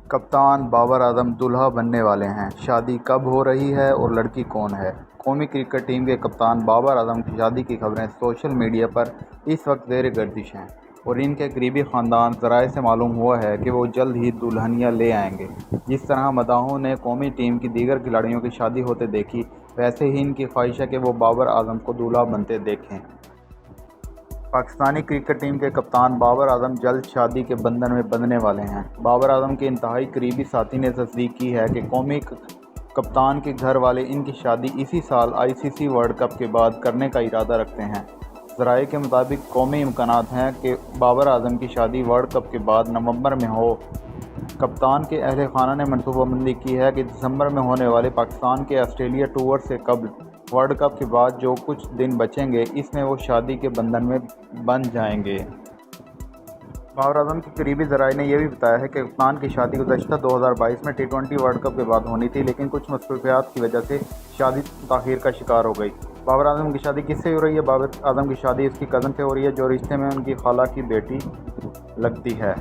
کپتان بابر اعظم دولہا بننے والے ہیں، شادی کب ہو رہی ہے اور لڑکی کون ہے؟ قومی کرکٹ ٹیم کے کپتان بابر اعظم کی شادی کی خبریں سوشل میڈیا پر اس وقت زیر گردش ہیں اور ان کے قریبی خاندان ذرائع سے معلوم ہوا ہے کہ وہ جلد ہی دلہنیاں لے آئیں گے۔ جس طرح مداحوں نے قومی ٹیم کی دیگر کھلاڑیوں کی شادی ہوتے دیکھی، ویسے ہی ان کی خواہش ہے کہ وہ بابر اعظم کو دولہا بنتے دیکھیں۔ پاکستانی کرکٹ ٹیم کے کپتان بابر اعظم جلد شادی کے بندھن میں بندھنے والے ہیں۔ بابر اعظم کے انتہائی قریبی ساتھی نے تصدیق کی ہے کہ قومی کپتان کے گھر والے ان کی شادی اسی سال ICC ورلڈ کپ کے بعد کرنے کا ارادہ رکھتے ہیں۔ ذرائع کے مطابق قومی امکانات ہیں کہ بابر اعظم کی شادی ورلڈ کپ کے بعد نومبر میں ہو۔ کپتان کے اہل خانہ نے منصوبہ بندی کی ہے کہ دسمبر میں ہونے والے پاکستان کے آسٹریلیا ٹور سے قبل ورلڈ کپ کے بعد جو کچھ دن بچیں گے، اس میں وہ شادی کے بندھن میں بندھ جائیں گے۔ بابر اعظم کے قریبی ذرائع نے یہ بھی بتایا ہے کہ کپتان کی شادی گزشتہ 2022 میں T20 ورلڈ کپ کے بعد ہونی تھی، لیکن کچھ مصروفیات کی وجہ سے شادی تاخیر کا شکار ہو گئی۔ بابر اعظم کی شادی کس سے ہو رہی ہے؟ بابر اعظم کی شادی اس کی کزن سے ہو رہی ہے، جو رشتے میں ان کی خالہ کی بیٹی لگتی ہے۔